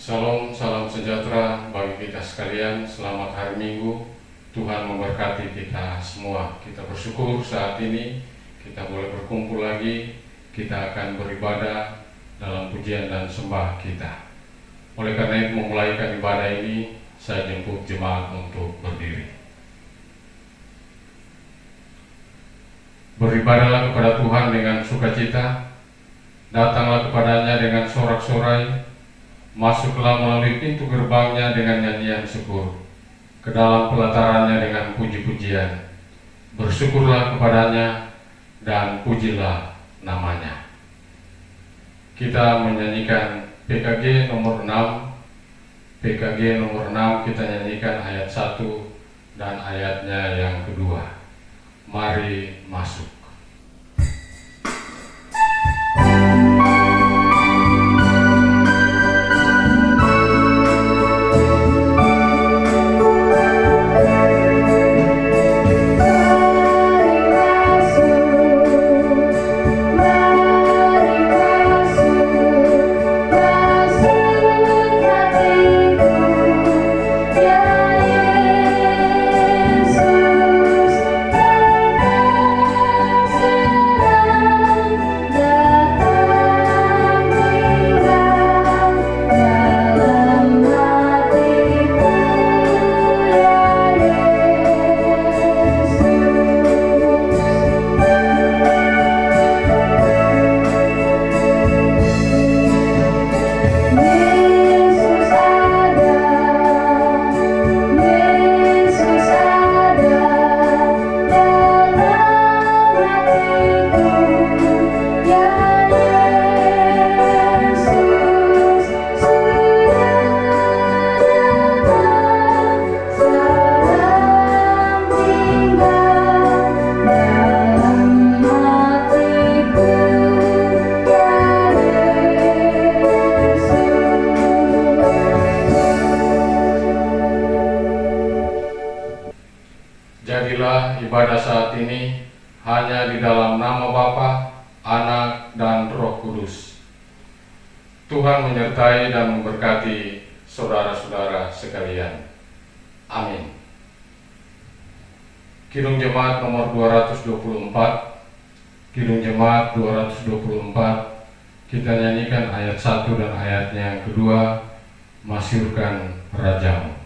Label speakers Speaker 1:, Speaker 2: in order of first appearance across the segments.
Speaker 1: Salam, salam sejahtera bagi kita sekalian. Selamat hari Minggu. Tuhan memberkati kita semua. Kita bersyukur saat ini kita boleh berkumpul lagi. Kita akan beribadah dalam pujian dan sembah kita. Oleh karena itu, memulaikan ibadah ini, saya jemput jemaat untuk berdiri. Beribadahlah kepada Tuhan dengan sukacita. Datanglah kepadanya dengan sorak-sorai. Masuklah melalui pintu gerbangnya dengan nyanyian syukur, ke dalam pelatarannya dengan puji-pujian. Bersyukurlah kepadanya dan pujilah namanya. Kita menyanyikan PKG nomor 6. PKG nomor 6 kita nyanyikan ayat 1 dan ayatnya yang kedua. Mari masuk. Jadilah ibadah saat ini hanya di dalam nama Bapa, Anak, dan Roh Kudus. Tuhan menyertai dan memberkati saudara-saudara sekalian. Amin. Kidung Jemaat nomor 224. Kidung Jemaat 224. Kita nyanyikan ayat 1 dan ayatnya yang kedua. Masyurkan Rajamu.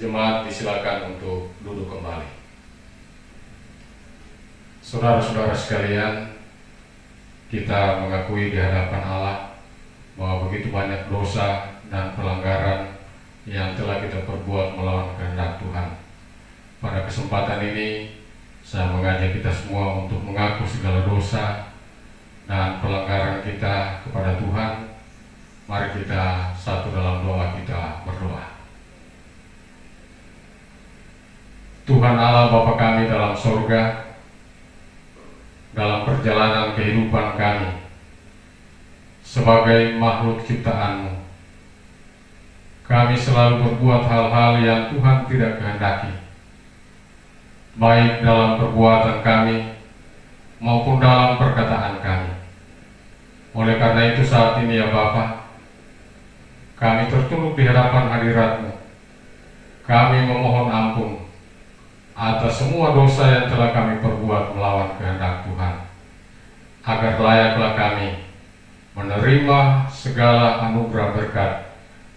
Speaker 1: Jemaat disilakan untuk duduk kembali. Saudara-saudara sekalian, kita mengakui di hadapan Allah bahwa begitu banyak dosa dan pelanggaran yang telah kita perbuat melawan kehendak Tuhan. Pada kesempatan ini, saya mengajak kita semua untuk mengaku segala dosa dan pelanggaran kita kepada Tuhan. Mari kita satu dalam doa kita berdoa. Tuhan Allah Bapa kami dalam sorga, dalam perjalanan kehidupan kami, sebagai makhluk ciptaan-Mu. Kami selalu berbuat hal-hal yang Tuhan tidak kehendaki, baik dalam perbuatan kami maupun dalam perkataan kami. Oleh karena itu saat ini ya Bapa, kami tertunduk di hadapan hadirat-Mu. Kami memohon ampun atas semua dosa yang telah kami perbuat melawan kehendak Tuhan, agar layaklah kami menerima segala anugerah berkat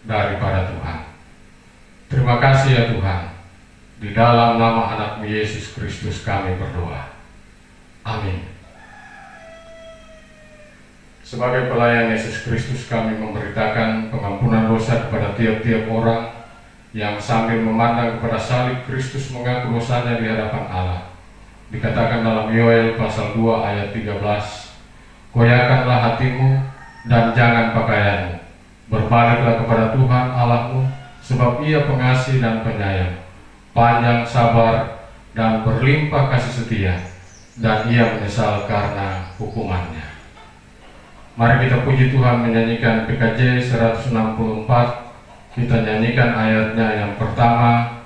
Speaker 1: daripada Tuhan. Terima kasih ya Tuhan. Di dalam nama anak-Mu Yesus Kristus kami berdoa. Amin. Sebagai pelayan Yesus Kristus, kami memberitakan pengampunan dosa kepada tiap-tiap orang yang sambil memandang kepada salib Kristus mengaku dosanya di hadapan Allah. Dikatakan dalam Yoel pasal 2 ayat 13, "Goyahkanlah hatimu dan jangan pakaianmu. Berbaliklah kepada Tuhan Allah-Mu, sebab Ia pengasih dan penyayang, panjang sabar dan berlimpah kasih setia, dan Ia menyesal karena hukumannya." Mari kita puji Tuhan menyanyikan PKJ 164. Kita nyanyikan ayatnya yang pertama,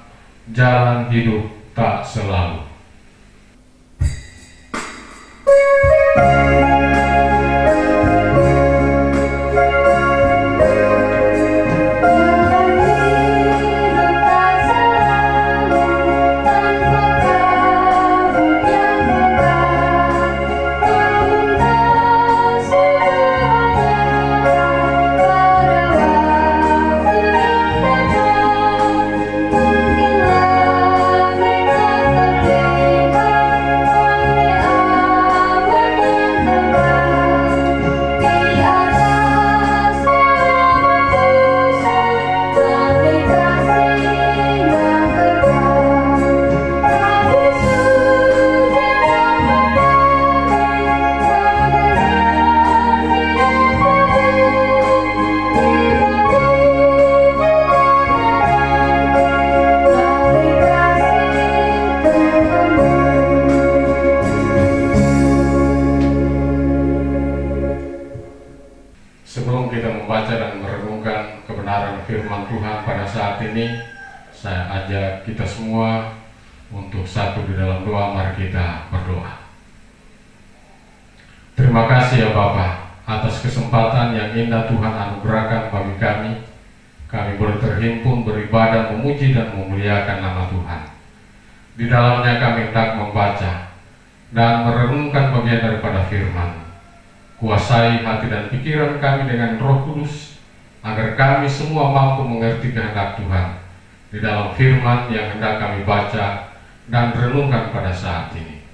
Speaker 1: "Jalan hidup tak selalu." Sebelum kita membaca dan merenungkan kebenaran firman Tuhan pada saat ini, saya ajak kita semua untuk satu di dalam doa. Mari kita berdoa. Terima kasih ya Bapa atas kesempatan yang indah Tuhan anugerahkan bagi kami. Kami boleh terhimpun beribadah, memuji dan memuliakan nama Tuhan. Di dalamnya kami hendak membaca dan merenungkan bagian daripada firman. Kuasai hati dan pikiran kami dengan Roh Kudus, agar kami semua mampu mengerti kehendak Tuhan di dalam firman yang hendak kami baca dan renungkan pada saat ini.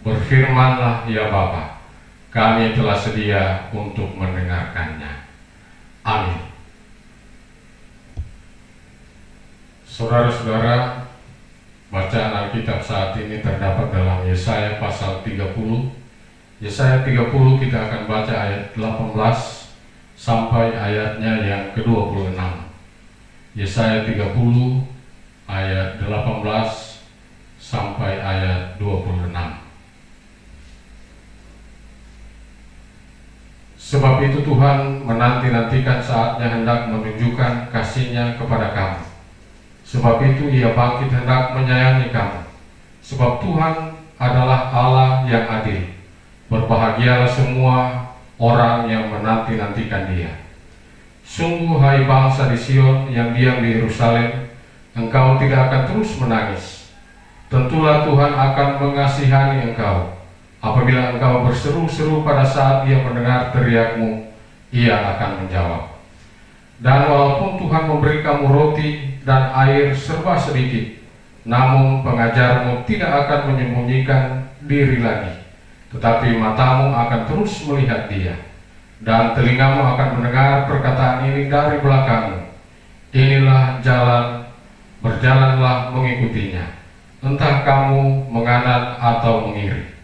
Speaker 1: Berfirmanlah ya Bapa, kami telah sedia untuk mendengarkannya. Amin. Saudara-saudara, bacaan Alkitab saat ini terdapat dalam Yesaya pasal 30. Yesaya 30 kita akan baca ayat 18 sampai ayatnya yang ke-26. Yesaya 30 ayat 18 sampai ayat 26. Sebab itu Tuhan menanti-nantikan saatnya hendak menunjukkan kasih-Nya kepada kamu. Sebab itu Ia bangkit hendak menyayangi kamu. Sebab Tuhan adalah Allah yang adil. Berbahagialah semua orang yang menanti-nantikan Dia. Sungguh hai bangsa di Sion yang diam di Yerusalem, engkau tidak akan terus menangis. Tentulah Tuhan akan mengasihani engkau. Apabila engkau berseru-seru pada saat Ia mendengar teriakmu, Ia akan menjawab. Dan walaupun Tuhan memberi kamu roti dan air serba sedikit, namun pengajarmu tidak akan menyembunyikan diri lagi. Tetapi matamu akan terus melihat Dia, dan telingamu akan mendengar perkataan ini dari belakangmu. Inilah jalan, berjalanlah mengikutinya, entah kamu menganan atau mengiri.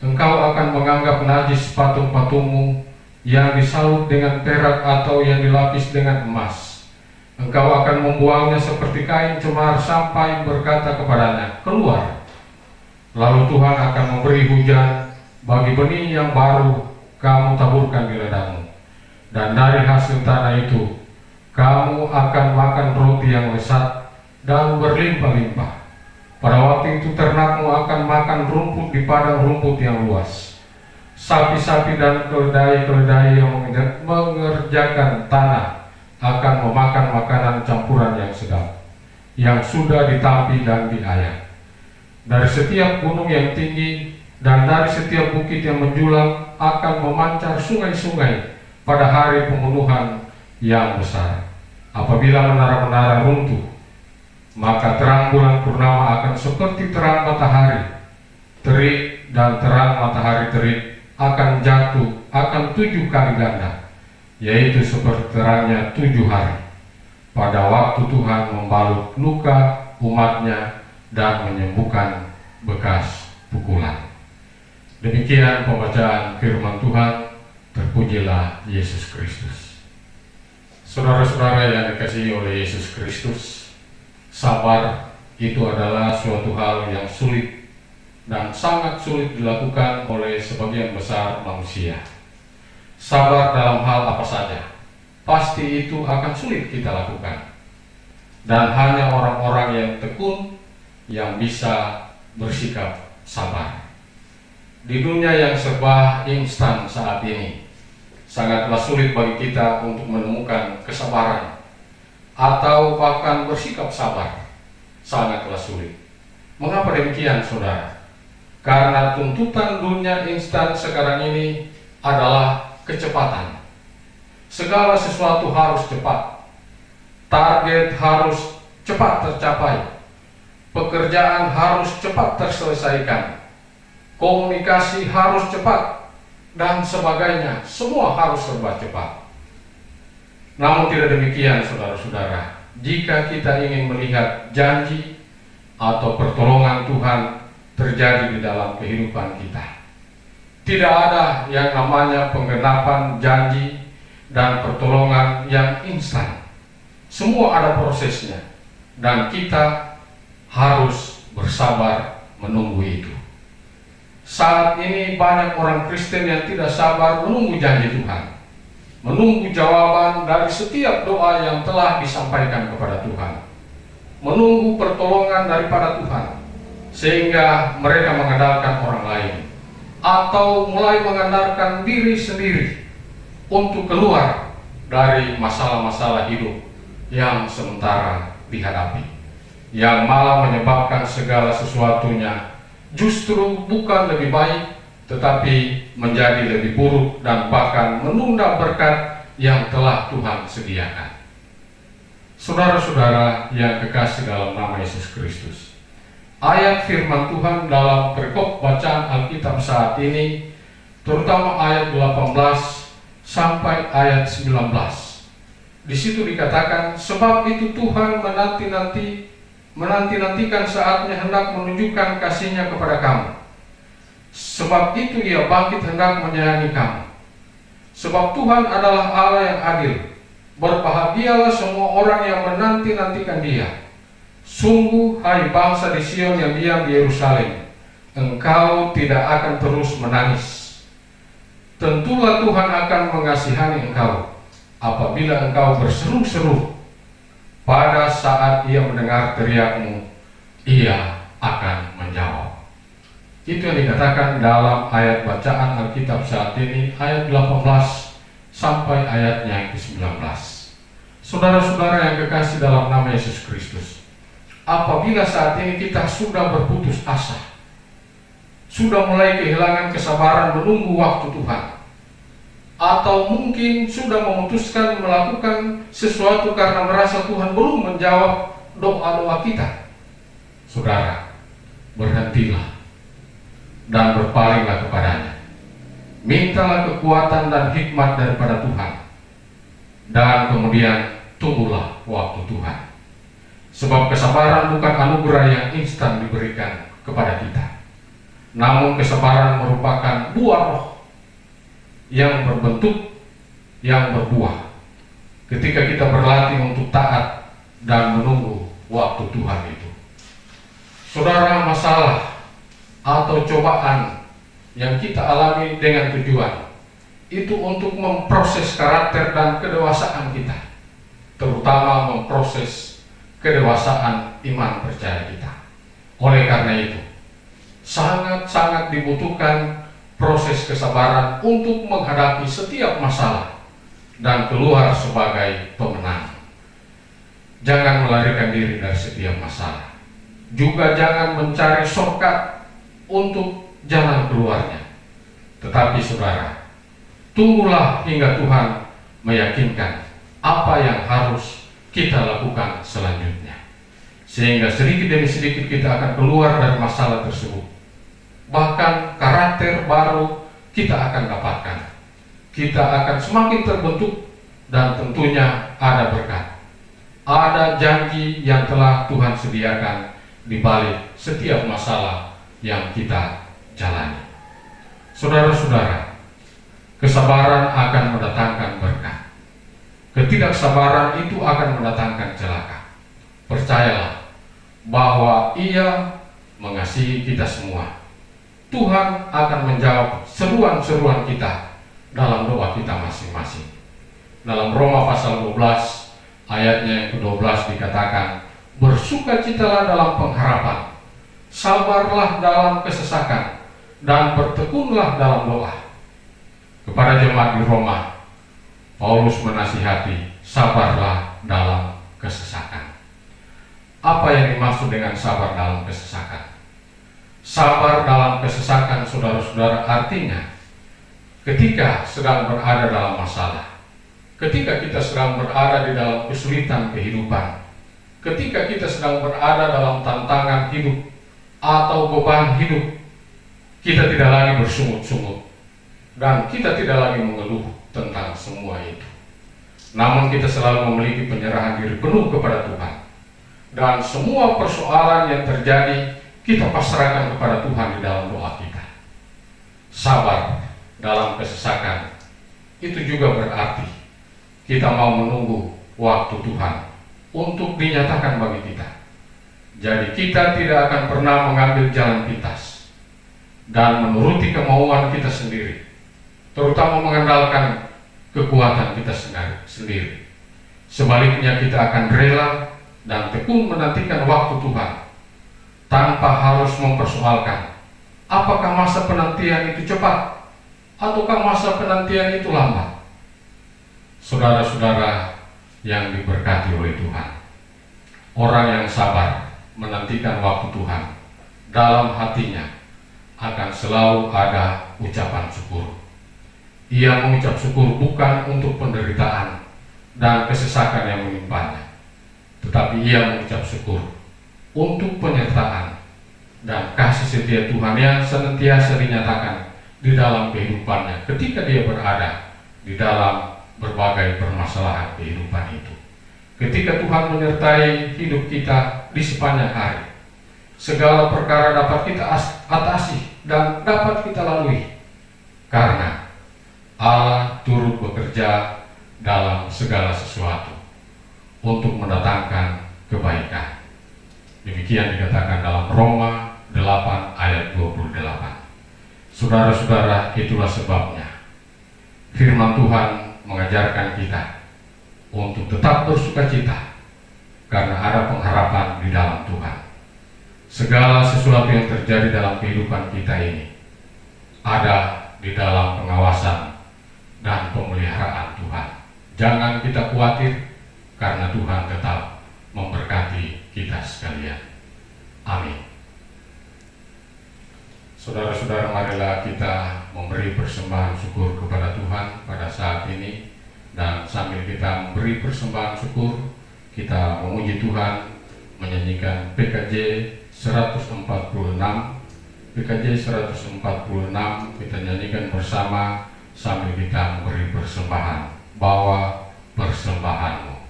Speaker 1: Engkau akan menganggap najis patung-patungmu yang disalut dengan perak atau yang dilapis dengan emas. Engkau akan membuangnya seperti kain cemar sampai berkata kepadanya, keluar. Lalu Tuhan akan memberi hujan bagi benih yang baru kamu taburkan di ladangmu. dan dari hasil tanah itu kamu akan makan roti yang lezat dan berlimpah-limpah. Pada waktu itu ternakmu akan makan rumput di padang rumput yang luas. Sapi-sapi dan keledai-keledai yang mengerjakan tanah akan memakan makanan campuran yang sedap, yang sudah ditampi dan diayak. Dari setiap gunung yang tinggi dan dari setiap bukit yang menjulang akan memancar sungai-sungai pada hari pembunuhan yang besar. Apabila menara-menara runtuh, maka terang bulan purnama akan seperti terang matahari terik, dan terang matahari terik akan jatuh akan 7 kali ganda, yaitu seperti terangnya 7 hari, pada waktu Tuhan membalut luka umatnya dan menyembuhkan bekas pukulan. Demikian pembacaan firman Tuhan. Terpujilah Yesus Kristus. Saudara-saudara yang dikasihi oleh Yesus Kristus, sabar itu adalah suatu hal yang sulit dan sangat sulit dilakukan oleh sebagian besar manusia. Sabar dalam hal apa saja, pasti itu akan sulit kita lakukan. Dan hanya orang-orang yang tekun yang bisa bersikap sabar. Di dunia yang serba instan saat ini, sangatlah sulit bagi kita untuk menemukan kesabaran atau bahkan bersikap sabar. Sangatlah sulit. Mengapa demikian, saudara? Karena tuntutan dunia instan sekarang ini adalah kecepatan. Segala sesuatu harus cepat. Target harus cepat tercapai. Pekerjaan harus cepat terselesaikan. Komunikasi harus cepat, dan sebagainya. Semua harus serba cepat. Namun tidak demikian, saudara-saudara. Jika kita ingin melihat janji atau pertolongan Tuhan terjadi di dalam kehidupan kita, tidak ada yang namanya penggenapan janji dan pertolongan yang instan. Semua ada prosesnya, dan kita harus bersabar menunggu itu. Saat ini banyak orang Kristen yang tidak sabar menunggu janji Tuhan, menunggu jawaban dari setiap doa yang telah disampaikan kepada Tuhan, menunggu pertolongan daripada Tuhan, sehingga mereka mengandalkan orang lain atau mulai mengandalkan diri sendiri untuk keluar dari masalah-masalah hidup yang sementara dihadapi, yang malah menyebabkan segala sesuatunya justru bukan lebih baik, tetapi menjadi lebih buruk dan bahkan menunda berkat yang telah Tuhan sediakan. Saudara-saudara yang kekasih dalam nama Yesus Kristus, ayat firman Tuhan dalam perikop bacaan Alkitab saat ini, terutama ayat 18 sampai ayat 19. Di situ dikatakan, sebab itu Tuhan menanti-nantikan saatnya hendak menunjukkan kasih-Nya kepada kamu. Sebab itu Ia bangkit hendak menyayangi kamu. Sebab Tuhan adalah Allah yang adil. Berbahagialah semua orang yang menanti-nantikan Dia. Sungguh, hai bangsa di Sion yang diam di Yerusalem, engkau tidak akan terus menangis. Tentulah Tuhan akan mengasihani engkau apabila engkau berseru-seru. Pada saat Ia mendengar teriakmu, Ia akan menjawab. Itu yang dikatakan dalam ayat bacaan Alkitab saat ini, ayat 18 sampai ayatnya yang ke-19. Saudara-saudara yang kekasih dalam nama Yesus Kristus, apabila saat ini kita sudah berputus asa, sudah mulai kehilangan kesabaran menunggu waktu Tuhan, atau mungkin sudah memutuskan melakukan sesuatu karena merasa Tuhan belum menjawab doa-doa kita, saudara, berhentilah dan berpalinglah kepadanya. Mintalah kekuatan dan hikmat daripada Tuhan, dan kemudian tunggulah waktu Tuhan. Sebab kesabaran bukan anugerah yang instan diberikan kepada kita, namun kesabaran merupakan buah roh yang berbentuk, yang berbuah ketika kita berlatih untuk taat dan menunggu waktu Tuhan itu. Saudara, masalah atau cobaan yang kita alami dengan tujuan itu untuk memproses karakter dan kedewasaan kita, terutama memproses kedewasaan iman percaya kita. Oleh karena itu, sangat-sangat dibutuhkan proses kesabaran untuk menghadapi setiap masalah dan keluar sebagai pemenang. Jangan melarikan diri dari setiap masalah. Juga jangan mencari shortcut untuk jalan keluarnya. Tetapi saudara, tunggulah hingga Tuhan meyakinkan apa yang harus kita lakukan selanjutnya. Sehingga sedikit demi sedikit kita akan keluar dari masalah tersebut. Bahkan karakter baru kita akan dapatkan. Kita akan semakin terbentuk dan tentunya ada berkat. Ada janji yang telah Tuhan sediakan di balik setiap masalah yang kita jalani. Saudara-saudara, kesabaran akan mendatangkan berkat. Ketidaksabaran itu akan mendatangkan celaka. Percayalah bahwa Ia mengasihi kita semua. Tuhan akan menjawab seruan-seruan kita dalam doa kita masing-masing. Dalam Roma pasal 12 ayatnya yang ke-12 dikatakan, bersukacitalah dalam pengharapan, sabarlah dalam kesesakan, dan bertekunlah dalam doa. Kepada jemaat di Roma, Paulus menasihati, sabarlah dalam kesesakan. Apa yang dimaksud dengan sabar dalam kesesakan? Sabar dalam kesesakan, saudara-saudara, artinya ketika sedang berada dalam masalah, ketika kita sedang berada di dalam kesulitan kehidupan, ketika kita sedang berada dalam tantangan hidup atau beban hidup, kita tidak lagi bersungut-sungut dan kita tidak lagi mengeluh tentang semua itu. Namun kita selalu memiliki penyerahan diri penuh kepada Tuhan. Dan semua persoalan yang terjadi kita pasrahkan kepada Tuhan di dalam doa kita. Sabar dalam kesesakan itu juga berarti kita mau menunggu waktu Tuhan untuk dinyatakan bagi kita. Jadi kita tidak akan pernah mengambil jalan pintas dan menuruti kemauan kita sendiri, terutama mengandalkan kekuatan kita sendiri. Sebaliknya kita akan rela dan tekun menantikan waktu Tuhan tanpa harus mempersoalkan apakah masa penantian itu cepat ataukah masa penantian itu lambat. Saudara-saudara yang diberkati oleh Tuhan, orang yang sabar menantikan waktu Tuhan, dalam hatinya akan selalu ada ucapan syukur. Ia mengucap syukur bukan untuk penderitaan dan kesesakan yang menimpanya, tetapi ia mengucap syukur untuk penyertaan dan kasih setia Tuhan yang senantiasa dinyatakan di dalam kehidupannya ketika dia berada di dalam berbagai permasalahan kehidupan itu. Ketika Tuhan menyertai hidup kita di sepanjang hari, segala perkara dapat kita atasi dan dapat kita lalui karena Allah turut bekerja dalam segala sesuatu untuk mendatangkan kebaikan. Demikian dikatakan dalam Roma 8 ayat 28. Saudara-saudara, itulah sebabnya firman Tuhan mengajarkan kita untuk tetap bersukacita karena ada pengharapan di dalam Tuhan. Segala sesuatu yang terjadi dalam kehidupan kita ini ada di dalam pengawasan dan pemeliharaan Tuhan. Jangan kita khawatir karena Tuhan tetap memberkati kita sekalian. Amin. Saudara-saudara, marilah kita memberi persembahan syukur kepada Tuhan pada saat ini. Dan sambil kita memberi persembahan syukur, kita memuji Tuhan, menyanyikan PKJ 146. PKJ 146 kita nyanyikan bersama sambil kita memberi persembahan. Bawa persembahanmu.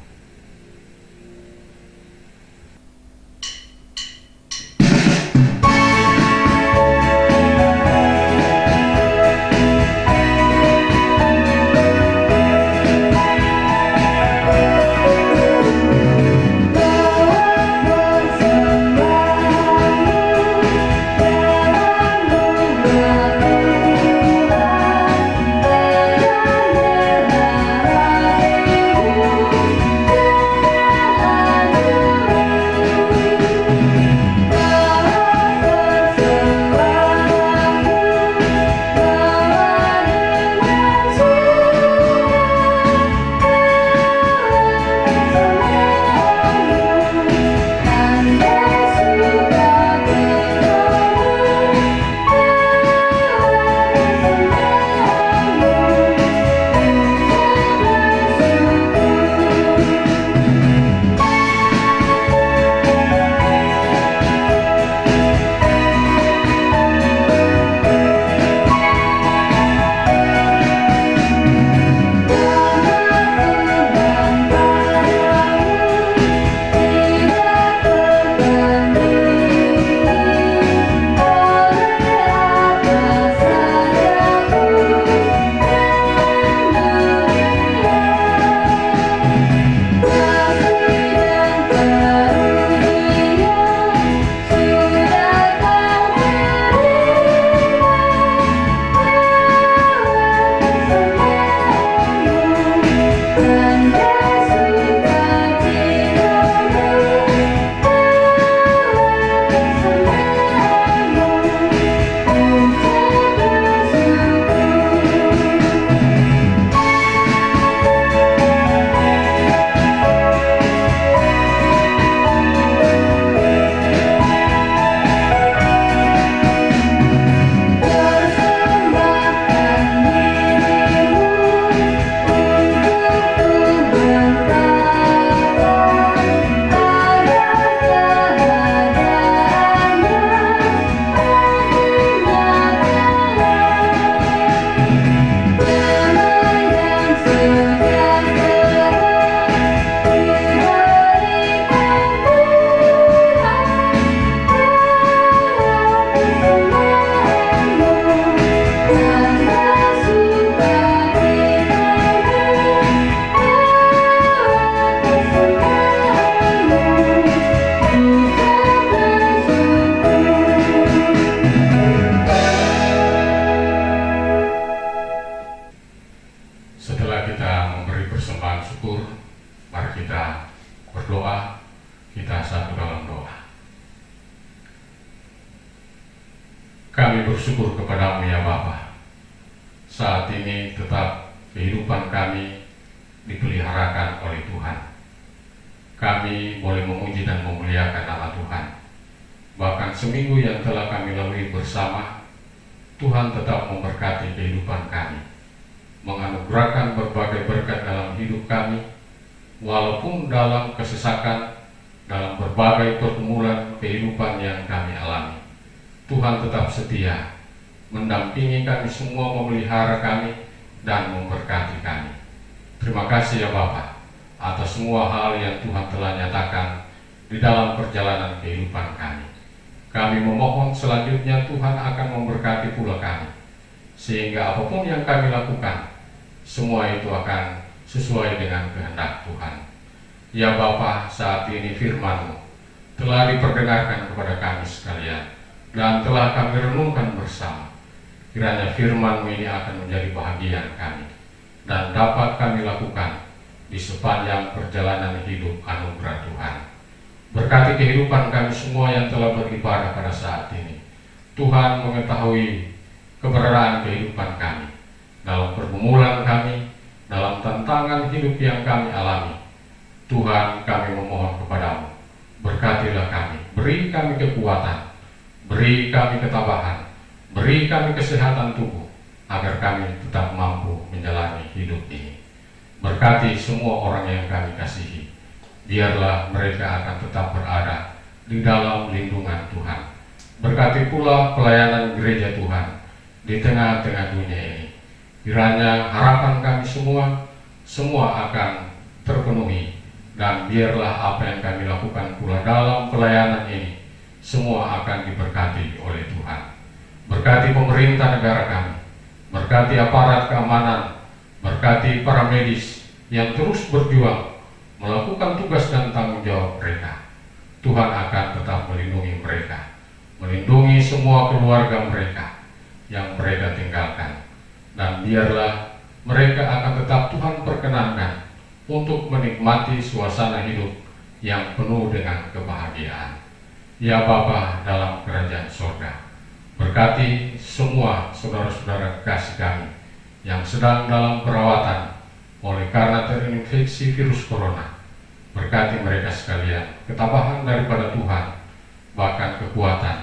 Speaker 1: Ya Bapa, saat ini tetap kehidupan kami dipeliharakan oleh Tuhan. Kami boleh memuji dan memuliakan nama Tuhan. Bahkan seminggu yang telah kami lalui bersama, Tuhan tetap memberkati kehidupan kami, menganugerahkan berbagai berkat dalam hidup kami, walaupun dalam kesesakan, dalam berbagai pergumulan kehidupan yang kami alami. Tuhan tetap setia, mendampingi kami semua, memelihara kami, dan memberkati kami. Terima kasih ya Bapa atas semua hal yang Tuhan telah nyatakan di dalam perjalanan kehidupan kami. Kami memohon selanjutnya Tuhan akan memberkati pula kami, sehingga apapun yang kami lakukan, semua itu akan sesuai dengan kehendak Tuhan. Ya Bapa, saat ini firman-Mu telah diperdengarkan kepada kami sekalian dan telah kami renungkan bersama. Kiranya firman-Mu ini akan menjadi bahagian kami dan dapat kami lakukan di sepanjang perjalanan hidup anugerah Tuhan. Berkati kehidupan kami semua yang telah beribadah pada saat ini. Tuhan mengetahui keberadaan kehidupan kami, dalam pergumulan kami, dalam tantangan hidup yang kami alami. Tuhan, kami memohon kepada-Mu, berkatilah kami, beri kami kekuatan, beri kami ketabahan, beri kami kesehatan tubuh, agar kami tetap mampu menjalani hidup ini. Berkati semua orang yang kami kasihi, biarlah mereka akan tetap berada di dalam lindungan Tuhan. Berkati pula pelayanan gereja Tuhan di tengah-tengah dunia ini. Kiranya harapan kami semua akan terpenuhi, dan biarlah apa yang kami lakukan pula dalam pelayanan ini semua akan diberkati oleh Tuhan. Berkati pemerintah negara kami, berkati aparat keamanan, berkati para medis yang terus berjuang melakukan tugas dan tanggung jawab mereka. Tuhan akan tetap melindungi mereka, melindungi semua keluarga mereka yang mereka tinggalkan, dan biarlah mereka akan tetap Tuhan perkenankan untuk menikmati suasana hidup yang penuh dengan kebahagiaan. Ya Bapa dalam kerajaan surga, berkati semua saudara-saudara kasih kami yang sedang dalam perawatan oleh karena terinfeksi virus corona. Berkati mereka sekalian, ketabahan daripada Tuhan, bahkan kekuatan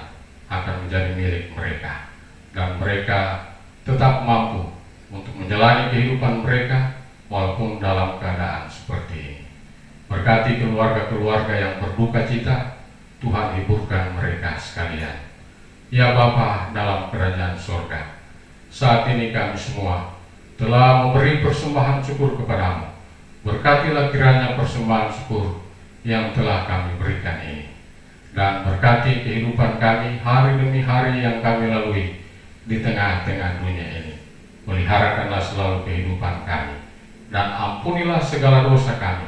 Speaker 1: akan menjadi milik mereka, dan mereka tetap mampu untuk menjalani kehidupan mereka walaupun dalam keadaan seperti ini. Berkati keluarga-keluarga yang berduka cita, Tuhan hiburkan mereka sekalian. Ya Bapa dalam kerajaan surga, saat ini kami semua telah memberi persembahan syukur kepada-Mu. Berkatilah kiranya persembahan syukur yang telah kami berikan ini, dan berkati kehidupan kami hari demi hari yang kami lalui di tengah-tengah dunia ini. Peliharakanlah selalu kehidupan kami, dan ampunilah segala dosa kami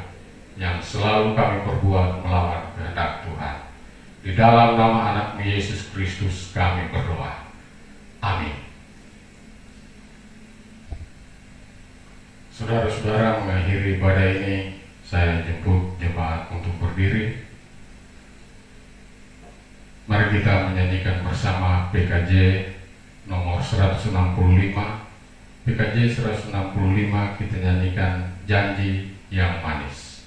Speaker 1: yang selalu kami perbuat melawan kehendak Tuhan. Di dalam nama anak-Mu Yesus Kristus kami berdoa. Amin. Saudara-saudara, mengakhiri ibadah ini, saya jemput jemaat untuk berdiri. Mari kita menyanyikan bersama PKJ nomor 165. PKJ 165 kita nyanyikan Janji yang Manis.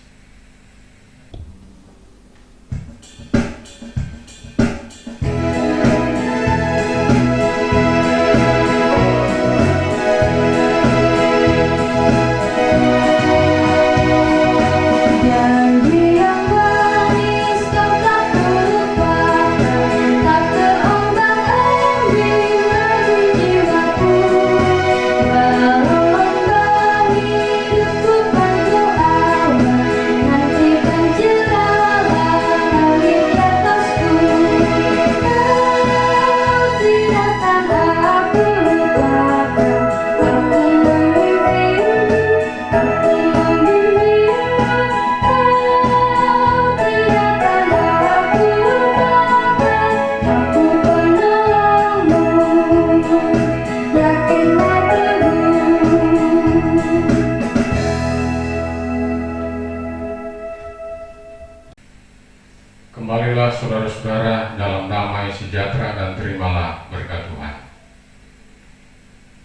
Speaker 2: Walau engkau hidupku penuh awan,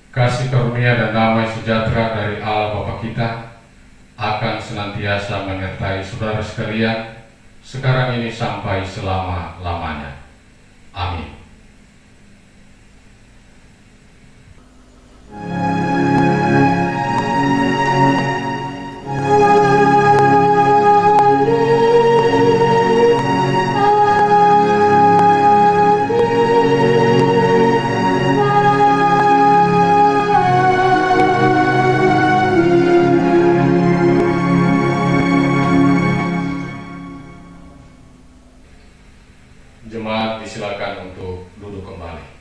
Speaker 1: Kasih karunia dan damai sejahtera dari Allah Bapa kita akan senantiasa menyertai saudara sekalian sekarang ini sampai selama-lamanya. Amin. Jemaat disilakan untuk duduk kembali.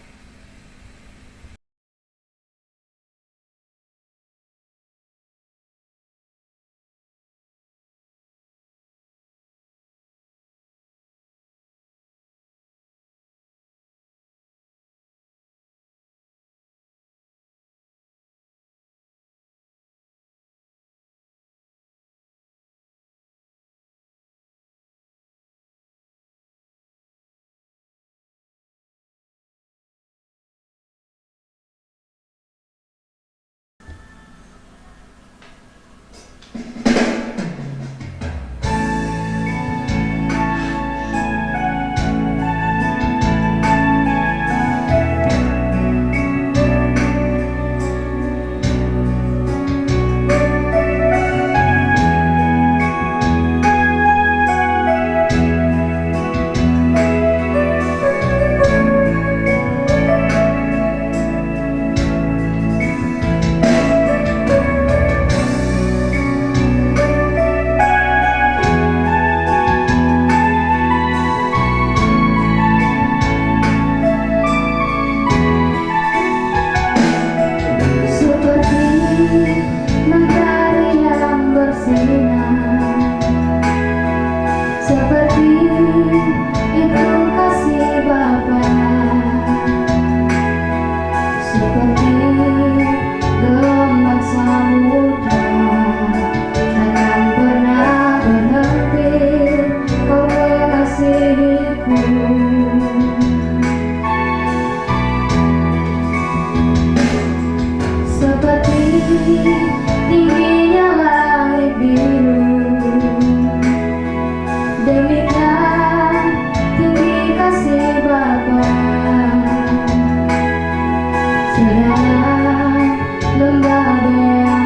Speaker 2: Tingginya langit biru, demikian tinggi kasih Bapa. Sedang lembah